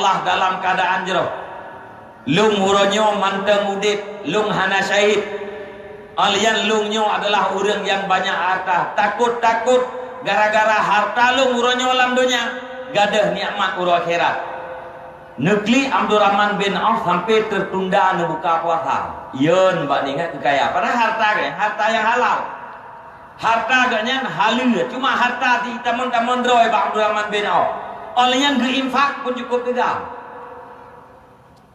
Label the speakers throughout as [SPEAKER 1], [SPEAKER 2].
[SPEAKER 1] Allah dalam keadaan jero. Lung huronyo manteng udip, lung hana syahid. Alian lungnya adalah orang yang banyak harta. Takut-takut gara-gara harta lung huronyo alam dunia, gadah nikmat uro akhirat. Negeri Abdurrahman bin Auf sampai tertunda buka puasa. Yeun mbak ingat kekaya. Padahal harta yang halal. Harta agaknya halal. Cuma harta di taman-taman roy Abdurrahman bin Auf. Olehnya geinfak pun cukup tegak.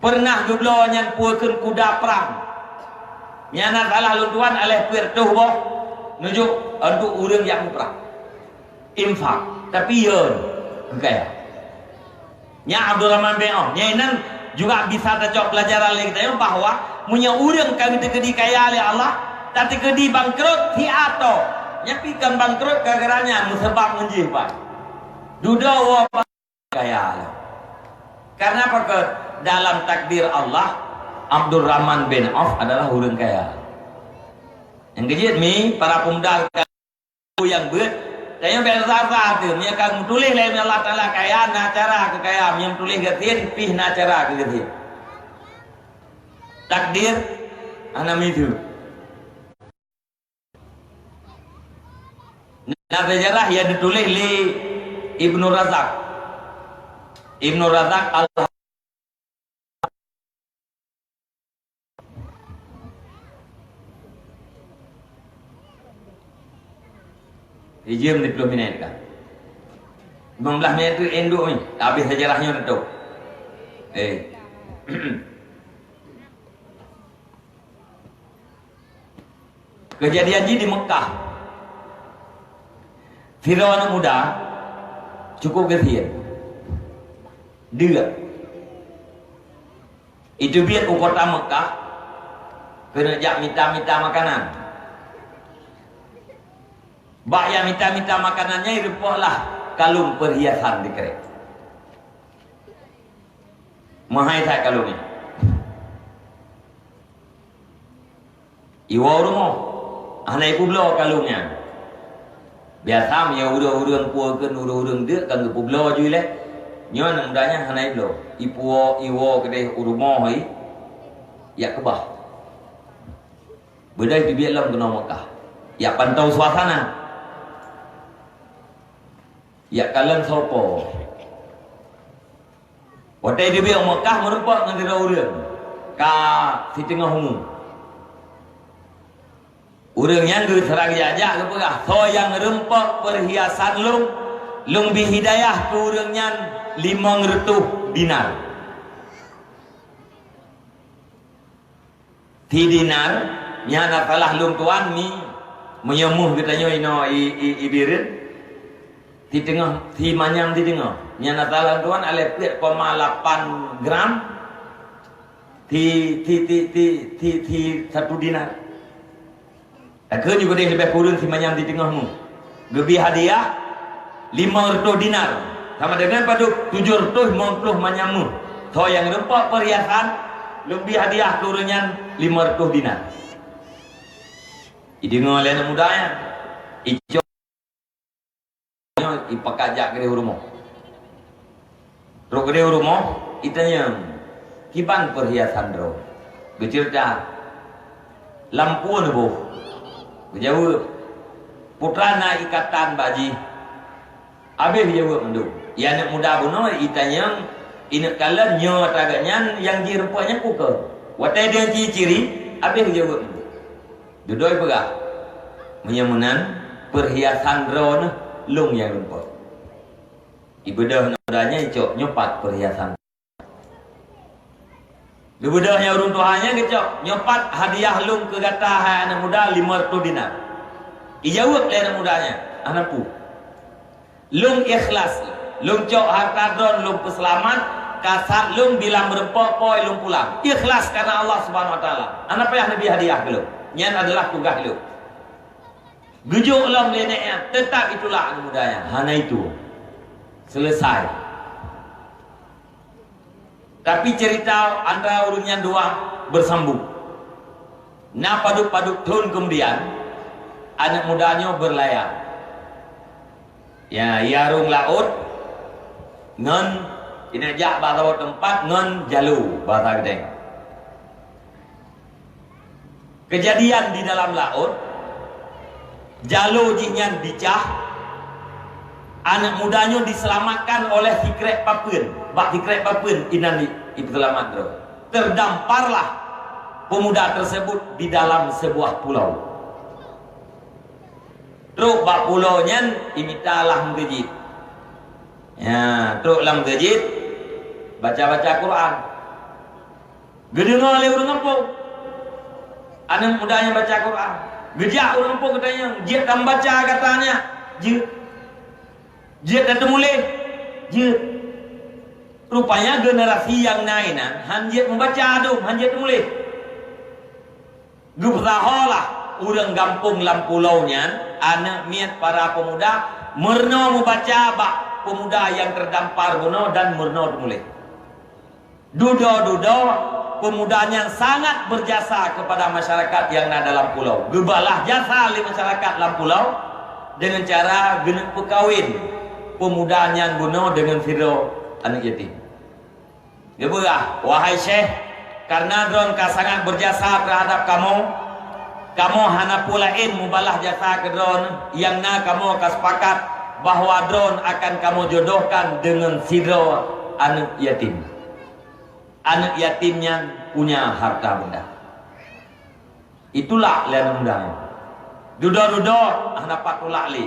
[SPEAKER 1] Pernah dulu nyan puakeun kuda perang. Nyana salah luntuan alih pirtuh boh nujuk untuk urang yang perang. Infak. Tapi yeun kekaya. Nya Abdurrahman bin Auf nyainan juga bisa tercok pelajaran lagi kita bahwa punya urang kami tegedi kaya oleh Allah tapi tegedi bangkrut si ato nyapikan bangkrut gara-garanya musabab menjih pak duda wa kaya karena apa ke dalam takdir Allah Abdurrahman bin Auf adalah urang kaya yang kejit mi para pemuda yang beut saya bersasa tu, dia akan tulis lain Allah Taala kaya na cara kekayaan yang tulis gatin pih na cara gatin. Takdir anam itu. Nah sejarah yang ditulis li Ibnu Razak. Ibnu Razak al Ijim di 20 minit kan 15 minit itu induk ni habis sejarahnya tu kejadian di Mekah Firaun muda cukup getir dia itu biar kota Mekah kena jak minta makanan. Bak yang minta makanannya rupalah kalung perhiasan di kerek. Mahai tak kalung ni. Iwa rumah. Anak ibu belah kalungnya. Biasa punya urang-urang puakan urang-urang dia kan ibu belah je lah. Nyo nak mudahnya anak ibu belah. Iwa kedai rumah ni. Ya kebah. Benda itu biar dalam kena Mekah. Ya pantau suasana. Ya kalian sopo. Waktu dia biar Mekah merupak dengan orang. Ka si tengah umum. Orang yang serang jajak kepegah. So yang rempak perhiasan lung bihidayah ke orang yang 500 dinar. Ti dinar nyana salah lung tuan ni menyemuh katanya ino ibirin. Di tengah, di manyam di tengah. Nyana talan tuan alih 8 gram. Di 1 dinar. Aku juga dia lebih kurang si manyam di tengahmu. Lebih hadiah 500 dinar. Sama dengan pada 750 manyammu. So yang rempak perhiasan lebih hadiah turunnya 500 dinar. Ini dengar oleh anak mudanya. Ijo ipakajak ke rumah. Terus ke rumah, itanya kiban perhiasan ro. Bercerita lampu nubuh. Berjawab putrana ikatan baji. Habis jawab mendu. Ya anak muda buno itanya inak kala nyo taganya yang dirupanya kuker. Watai dia ciri-ciri habis jawab mendu. Dudoi pegah. Menyamunan perhiasan ro lung yang rumput. Ibadah nadanya cok nyopat perhiasan. Ibadahnya runtuhannya kecok nyopat hadiah lung ke gata hai anak muda 500 dinar. Ijawab le anak mudanya, anakku. Lung ikhlas, lung cok harta dron lung peselamat, kasat lung bilang merempok poi lung pulang. Ikhlas karena Allah Subhanahu wa taala. Anak payah nabi hadiah lung. Nyan adalah tugas lung. Gujuk long leneknya, tetap itulah anak mudanya. Hana itu. Selesai. Tapi cerita antara urutnya dua bersambung. Nah paduk-paduk tahun kemudian, anak mudanya berlayar. Ya, yarung laut, ngan Ini jak bahasa tempat ngon jalu bahasa Gedeng. Kejadian di dalam laut, jalu jinyan dicah, anak mudanya diselamatkan oleh Sikrek Papun. Bak Sikrek Papun inan diselamat terus. Terdamparlah pemuda tersebut di dalam sebuah pulau. Terus bak pulau nyan imitalah mengejit. Ya, terus lang mengejit baca-baca Quran. Gedengar le urang kampung. Anak mudanya baca Quran. Gejak urang kampung katanya, "Jit dan baca," katanya. Jit. Jit dan temulih. Jit. Rupanya generasi yang nainan hanjit membaca tu, hanjit temulih. Gubraholah urang kampung lam pulau nyan, anak miat para pemuda merno membaca bak pemuda yang terdampar gono dan merno temulih. Dudo-dudo pemudanya sangat berjasa kepada masyarakat yang ada dalam pulau. Gebalah jasa oleh masyarakat dalam pulau dengan cara genek perkawin pemudanya guna dengan Firo anak yatim. Geberah, wahai Syekh, karena drone ka sangat berjasa terhadap kamu, kamu hana pulain mubalah jasa ke drone yang na kamu ka sepakat bahwa drone akan kamu jodohkan dengan Firo anak yatim. Anak yatimnya punya harta benda. Itulah lain undang. Dudo-dudo anak patulak li.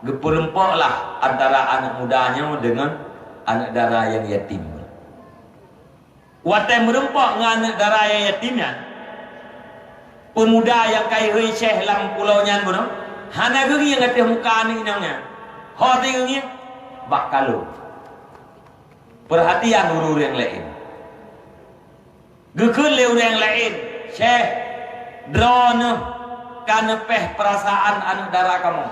[SPEAKER 1] Geperempaklah antara anak mudanya dengan anak dara yang yatim. Watai merempak dengan anak dara yang yatimnya. Pemuda yang kai hui Syekh lam pulau nyan bono, hana geri yang kata muka anak inangnya. Ho tengoknya bak kalau. Perhatian urur yang lain. Gekun le orang lain, Syekh, drone kan peh perasaan anak dara kamu.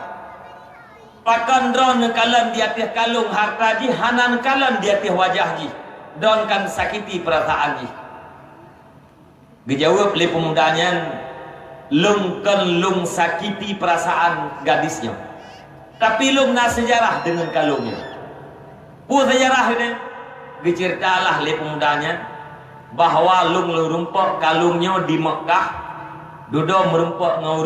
[SPEAKER 1] Pakan drone kalan di atas kalung harta ji, hanan kalan di atas wajah ji. Drone kan sakiti perasaan ji. Dijawab oleh pemudanya, lung kan lung sakiti perasaan gadisnya. Tapi lung nak sejarah dengan kalungnya. Pu sejarah ini, diceritalah oleh pemudanya, bahwa lung merempak kalungnya di Mekah, duduk merempak ngau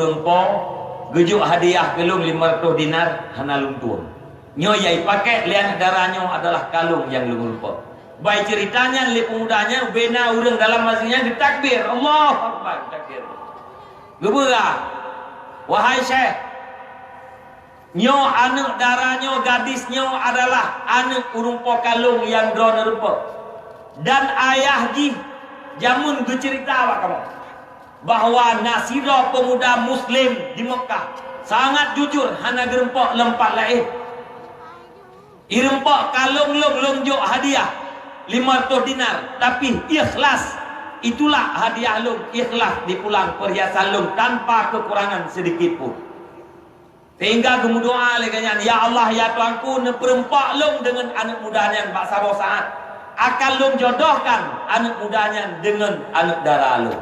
[SPEAKER 1] gejuk hadiah kelung 500 dinar hana lung tuang. Nyo yai pakai lian darahnya adalah kalung yang lung merempak. Baik ceritanya li pemudanya bena urang dalam masjidnya ditakbir, Allahu Akbar, takbir. Geberah, wahai Syekh, nyo anak darahnya gadisnya adalah anak urumpa kalung yang drone rempak. Dan ayah ji jamun bercerita awak kamu bahwa nasira pemuda muslim di Mekah sangat jujur hana gerempak lempat lain. Irempak kalung long jok hadiah 500 dinar tapi ikhlas. Itulah hadiah long, ikhlas dipulang perhiasan long tanpa kekurangan sedikit pun. Sehingga kamu doa leganya, ya Allah ya Tuanku, neperempak long dengan anak mudanya bak sabo saat akan lung jodohkan anak mudanya dengan anak dara lu.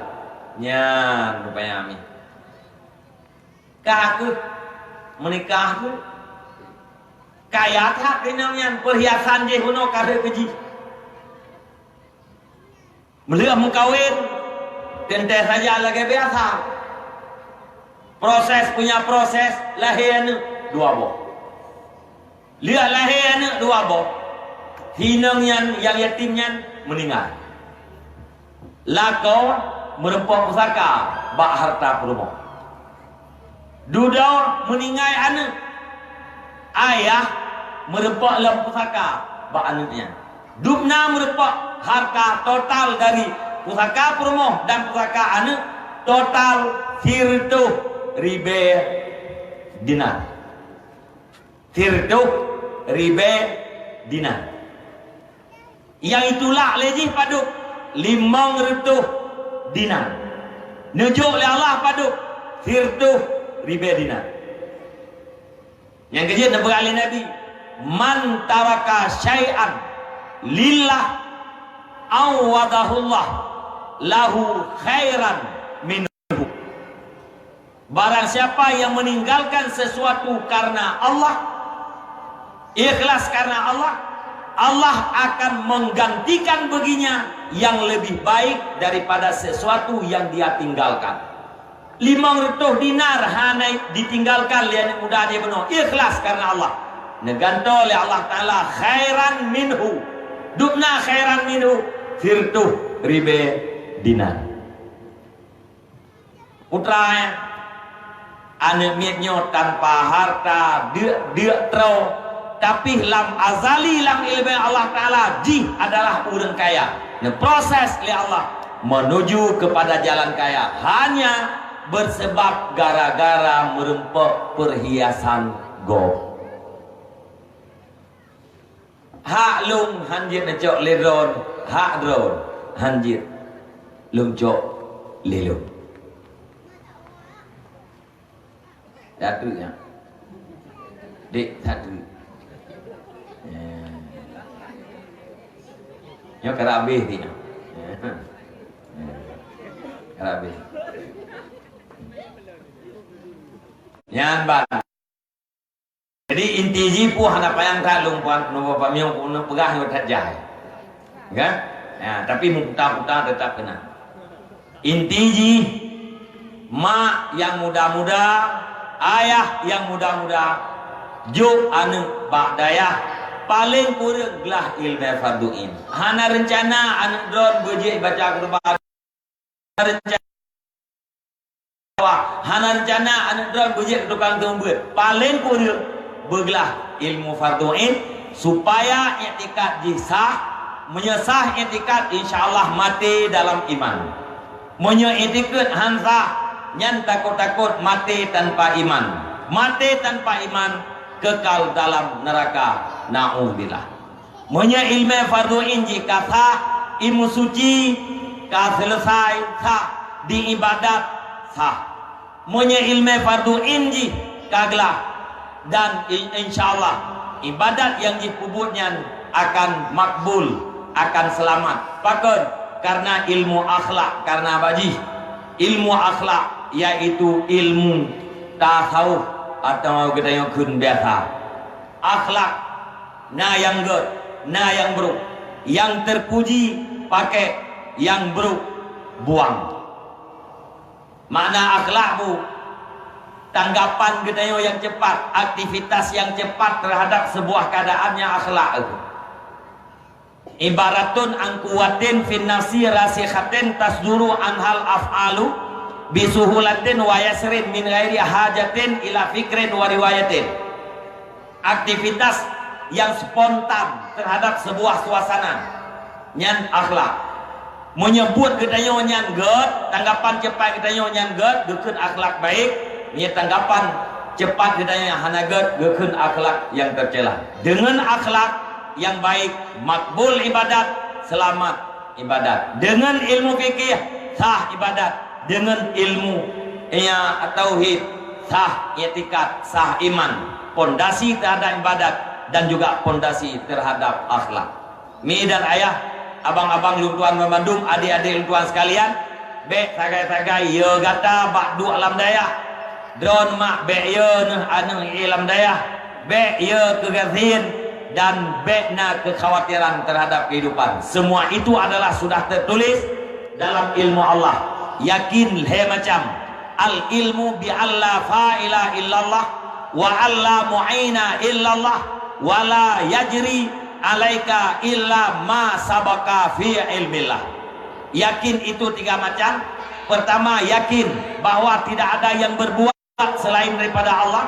[SPEAKER 1] Nyan rupanya amin. Kah aku menikah tu kaya tak kenangnya perhiasan je hono kare keji. Melihat mengkawin tentu saja lagi biasa. Proses punya proses lahir dua boh. Lihat lahir dua boh. Hinangnya yang yatimnya meninggal. Lakau merempak pusaka bak harta perumah. Duda meninggal anak. Ayah merempak dalam pusaka bak anaknya. Dubna merempak harta total dari pusaka perumah dan pusaka anak total 100,000 dinar. 100,000 dinar. Yang itulah lejih paduk 500 dinar. Nujuk oleh Allah paduk 100,000 dinar. Yang kejadian Nabi Ali Nabi, man taraka syai'an lillah awadahullah lahu khairan minhu. Barang siapa yang meninggalkan sesuatu karena Allah, ikhlas karena Allah, Allah akan menggantikan baginya yang lebih baik daripada sesuatu yang dia tinggalkan. 500 dinar hanai ditinggalkan lian mudah dia benar ikhlas karena Allah. Neganto oleh Allah Ta'ala khairan minhu. Dubna khairan minhu firtuh ribe dinar. Putra anak mietnya tanpa harta dia terau. Tapi lam azali lam ilmu Allah Ta'ala ji adalah orang kaya. Nah, proses oleh Allah menuju kepada jalan kaya hanya bersebab gara-gara merempek perhiasan gold. Hak lung hanjir necok leron, hak dron hanjir lung cok lelung. Datu ya. Dek satu. Nyo karabe ti. Karabe. Nyan ban. Jadi inti jipu hana payang tak lung puan no bapa miong no pegah yo tajai. Kan? Ya, tapi muta-muta tetap kena. Inti ji mak yang muda-muda, ayah yang muda-muda, jo anu bak dayah paling kurang gelah ilmu farduin. Hana rencana anu dron bejik baca Quran. Hana rencana anu dron bejik tukang tumbut. Paling kurang bergelah ilmu farduin supaya i'tikad jisah, menyesah i'tikad insyaallah mati dalam iman. Menye'tikad hansa nyan takut-takut mati tanpa iman. Mati tanpa iman kekal dalam neraka, na'udzubillah. Monya ilmu farduin jika sah ilmu suci ka selesai sah di ibadat sah. Monya ilmu farduin ji kaglah dan insyaallah ibadat yang dipubutnya akan makbul, akan selamat. Pakon karena ilmu akhlak, karena baji ilmu akhlak yaitu ilmu tasawuf atau kita yang kun biasa akhlak na yang good na yang buruk, yang terpuji pakai, yang buruk buang. Makna akhlak bu tanggapan kita yang cepat, aktivitas yang cepat terhadap sebuah keadaannya akhlak itu. Ibaratun angkuatin fin nafsi rasikhatin tasduru anhal af'alu bisuhulatin wa yasrin min ghairi hajatin ila fikrin wa riwayatin. Aktivitas yang spontan terhadap sebuah suasana nyan akhlak. Menyebut kita nyan god, tanggapan cepat kita nyan god, gekun akhlak baik. Nya tanggapan cepat kita yang hana god, gekun akhlak yang tercela. Dengan akhlak yang baik makbul ibadat, selamat ibadat. Dengan ilmu fikih sah ibadat. Dengan ilmu tauhid sah i'tikad, sah iman. Pondasi terhadap ibadat dan juga pondasi terhadap akhlak. Mi dan ayah, abang-abang luntuan memandung, adik-adik luntuan sekalian, be sagai-sagai ye gata bak du alam daya. Drone mak be ye nah anu ilam daya, be ye kegazin dan be na kekhawatiran terhadap kehidupan. Semua itu adalah sudah tertulis dalam ilmu Allah. Yakin he macam al ilmu bi alla fa'ila illallah wa alla mu'ina illallah wa la yajri alaika illa ma sabaka fi ilmillah. Yakin itu tiga macam. Pertama, yakin bahwa tidak ada yang berbuat selain daripada Allah,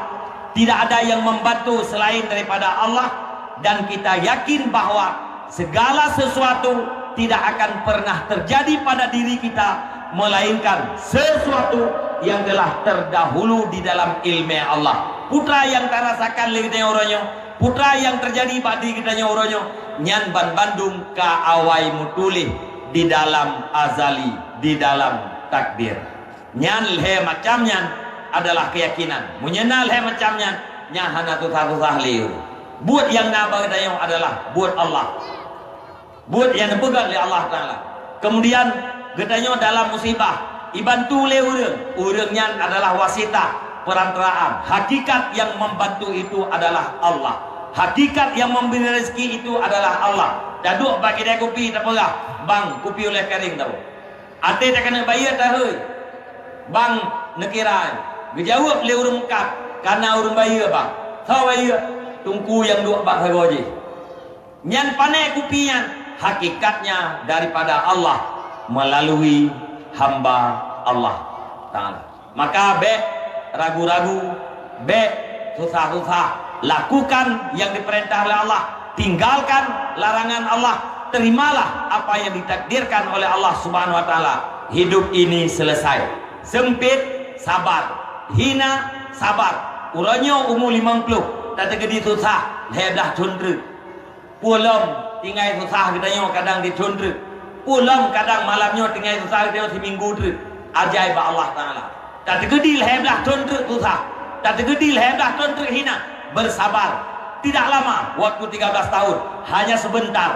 [SPEAKER 1] tidak ada yang membantu selain daripada Allah, dan kita yakin bahwa segala sesuatu tidak akan pernah terjadi pada diri kita melainkan sesuatu yang telah terdahulu di dalam ilmu Allah. Putra yang tarasakan ligitnya oronyo, putra yang terjadi pada kitanya oronyo, nyan ban Bandung ka awai mutulih di dalam azali, di dalam takdir. Nyan he macamnya adalah keyakinan. Menyenal he macamnya nya hana tutar-tutar liu. Buat yang nabang dayong adalah buat Allah. Buat yang dipegang oleh Allah Ta'ala. Kemudian gedanya dalam musibah ibantu le urangnya adalah wasitah, perantaraan. Hakikat yang membantu itu adalah Allah. Hakikat yang memberi rezeki itu adalah Allah. Daduk bagi dia kopi tak perah. Bang, kopi oleh kering tahu. Ate tak kena bayar dah hei. Bang nekiran. Dijawab oleh urang Mekah. Karena urang bayar bang. Tahu bayar. Tungku yang dua bak harga je. Nyan panai kopi yang hakikatnya daripada Allah melalui hamba Allah Ta'ala. Maka bek ragu-ragu, bek susah-susah, lakukan yang diperintah oleh Allah, tinggalkan larangan Allah, terimalah apa yang ditakdirkan oleh Allah Subhanahu wa Ta'ala. Hidup ini selesai. Sempit, sabar. Hina, sabar. Urangnya umur 50, tak tergedi susah, heblah cundra. Pulang tinggal susah katanya kadang dicundra. Pulang kadang malamnya tinggal susah katanya seminggu tu. Ajaib Allah Ta'ala. Tak tergedi heblah cundra susah. Tak tergedi heblah cundra hina. Bersabar. Tidak lama, waktu 13 tahun, hanya sebentar.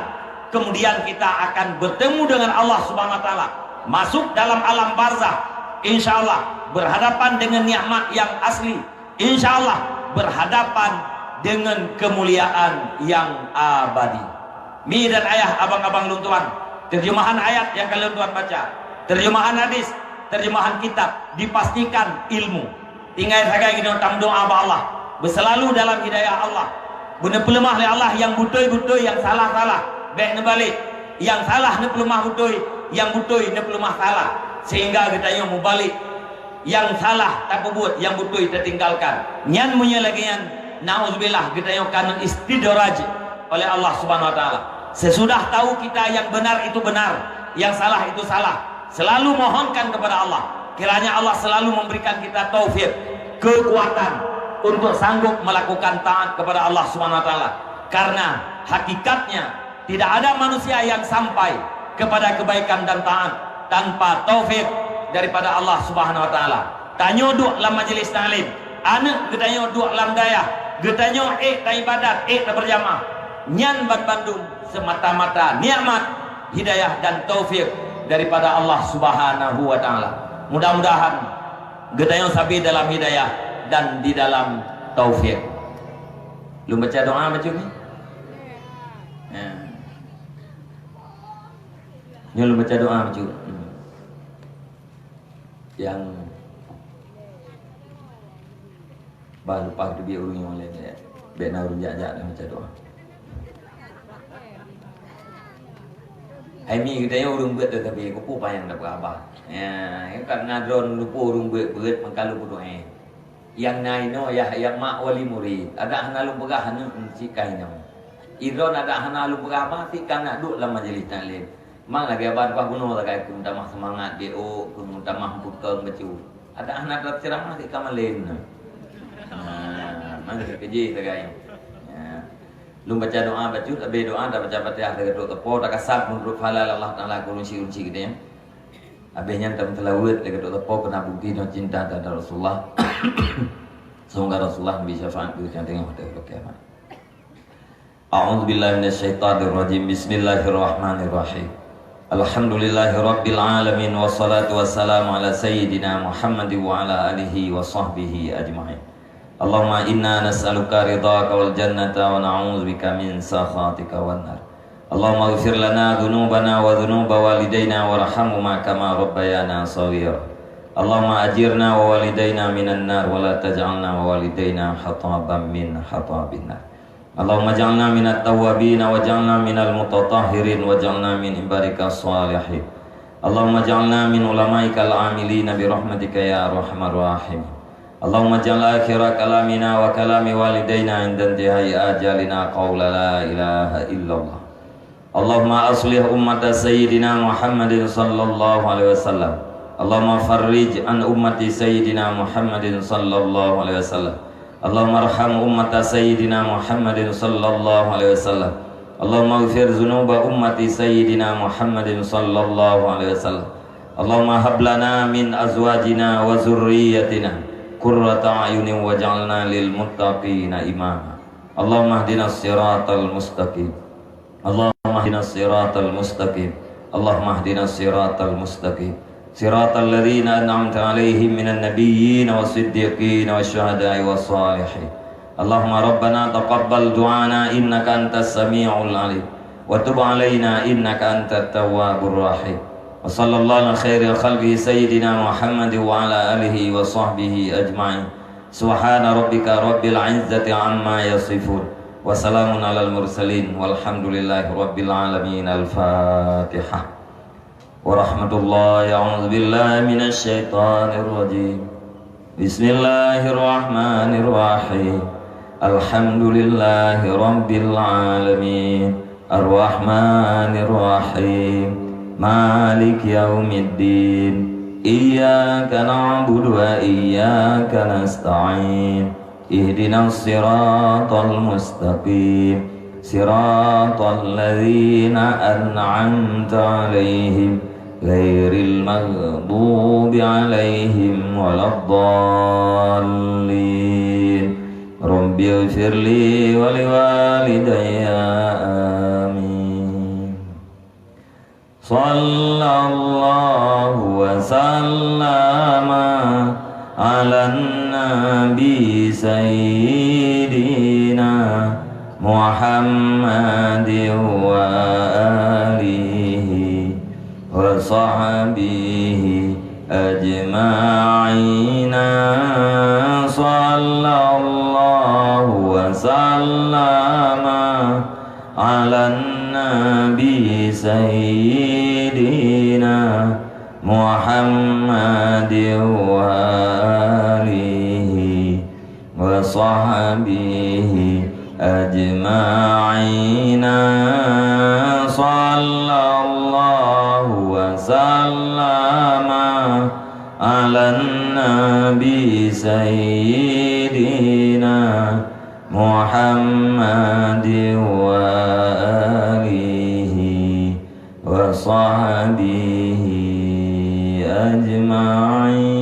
[SPEAKER 1] Kemudian kita akan bertemu dengan Allah Subhanahu wa Ta'ala. Masuk dalam alam barzah. InsyaAllah berhadapan dengan nikmat yang asli. InsyaAllah berhadapan dengan kemuliaan yang abadi. Mi dan ayah, abang-abang luntuan, terjemahan ayat yang kalian tuan baca, terjemahan hadis, terjemahan kitab, dipastikan ilmu. Tinggal saja kita tam doa ba Allah, berselalu dalam hidayah Allah. Benda pelemah oleh Allah, yang betul-betul, yang salah-salah, baik ne balik. Yang salah ne pelemah betul, yang betul ne pelemah salah. Sehingga kita yang mau balik. Yang salah tak buat, yang betul kita tinggalkan. Nyan punya lagi yang na'udzubillah kita yang kanan istidraj oleh Allah Subhanahu wa Ta'ala. Sesudah tahu kita yang benar itu benar, yang salah itu salah, selalu mohonkan kepada Allah. Kiranya Allah selalu memberikan kita taufik, kekuatan untuk sanggup melakukan taat kepada Allah Subhanahu wa Ta'ala. Karena hakikatnya tidak ada manusia yang sampai kepada kebaikan dan taat tanpa taufik daripada Allah Subhanahu wa Ta'ala. Tanya duk dalam majlis ta'lim, anak ketanya duk dalam dayah, getanya tak ibadat, tak berjamaah. Nyan Bandung semata-mata nikmat, hidayah dan taufik daripada Allah Subhanahu wa Ta'ala. Mudah-mudahan getanya sabi dalam hidayah dan di dalam taufik. Lu baca doa macam ni? Ya. Ni lu baca doa macam yang bah lupa tu biar urung yang lain ya. Biar nak urung jajak dan baca doa. Hai mi kita yang urung buat tu tapi kupu payang tak berapa. Ya, kan ngadron lupa urung buat mengkalu doa. Yang naino ya yang mak wali murid. Ada hana lu pegah hana cikai no. Idron ada hana lu pegah apa ti kan nak duk dalam majlis taklim. Mang lagi abad apa gunung tak kai kun tamah semangat DO kun tamah bukeng becu. Ada hana dapat ceramah ti kamalen. Mana kerja tagay. Lu baca doa bacut, abe doa dah baca Fatihah dekat tepo tak kasar menurut halal Allah Taala kunci-kunci gitu ya. Abe nya tam telawut dekat tepo kena bukti dan cinta terhadap Rasulullah. Semoga Rasulullah bisa syafaat kita tengok pada kiamat. A'udzubillahi minasyaitonir rajim. Bismillahirrahmanirrahim. Alhamdulillahirabbil alamin wassalatu wassalamu ala sayyidina Muhammad wa ala alihi wa sahbihi ajma'in. Allahumma inna nas'aluka ridhaka wal jannata wa na'udzubika min sakhatika wan nar. Allahumma ighfir lana dhunubana wa dhunuba walidayna warhamhuma kama rabbayana shaghira. Allahumma ajirna wa walidayna minan nar wa la taj'alna wa walidayna hataban min hatabin nar. Allahumma ja'alna minat tawwabin wa ja'alna minal mutatahhirin wa ja'alna min ibadika shalihin. Allahumma ja'alna min ulama'ikal amilin bi rahmatika ya arhamar rahim. Allahumma ja'al akhira kalamina wa kalami walidayna inda intihai ajalina qawla la ilaha illallah. Allahumma aslih ummata sayyidina Muhammadin sallallahu alaihi wasallam. Allahumma farrij an ummati sayyidina Muhammadin sallallahu alaihi wasallam. Allahumma arham ummata sayyidina Muhammadin sallallahu alaihi wasallam. Allahumma ighfir dhunuba ummati sayyidina Muhammadin sallallahu alaihi wasallam. Allahumma hab lana min azwajina wa zurriyyatina qurrata a'yunin waj'alna lil muttaqina imama. Allahumma ihdinas siratal mustaqim. Allahumma ihdinas siratal mustaqim. Allahumma ihdinas siratal mustaqim. Siratal ladzina an'amta 'alaihim minan nabiyyin was siddiqin wasyuhada'i was salihin. Allahumma rabbana taqabbal du'ana innaka antas sami'ul alim wa tub alaina innaka antat tawwabur rahim. Wa sallallahu ala khairil khalqi sayyidina Muhammad wa ala alihi wa sahbihi ajma'in. Subhana rabbika rabbil izzati amma yasifun wa salamun alal mursalin walhamdulillahi rabbil alamin. Al-Fatihah. Wa rahmatullahi a'udzu billahi minasy syaithanir rajim. Bismillahirrahmanirrahim. Alhamdulillahi rabbil alamin. Ar-Rahmanir Rahim. Malik yaumiddin. Iyyaka na'budu wa iyyaka nasta'in. Ihdinas siratal mustaqim. Siratal ladzina an'amta 'alaihim ghairil maghdubi 'alaihim waladdallin. Rabbi ighfirli wa liwalidayya amin. Sallallahu wa sallama ala nabi sayyidina Muhammadin wa alihi wa sahbihi ajma'ina. Sallallahu wa sallama ala nabi sayyidina Muhammadin wa alihi wa sahbihi ajma'ina. Sallallahu wa sallama ala nabi sayyidina Muhammadin wa alihi wa sahbihi ajma'in.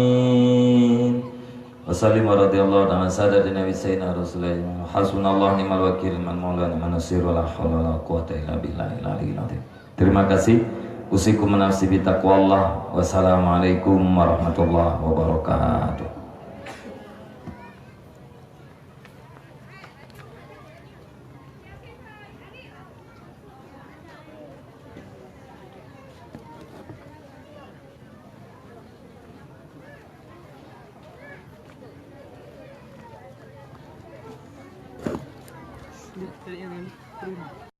[SPEAKER 1] Wassalim wa radiyallahu ta'ala sadatina nabi sayyidina rasulullah hasbunallahu ni'mal wakil man maula ni'man nasir wa la hawla wa la quwwata illa billahil aliyyil azim. Terima kasih. Usikum menafsi bitaqwallah. Wassalamualaikum warahmatullahi wabarakatuh.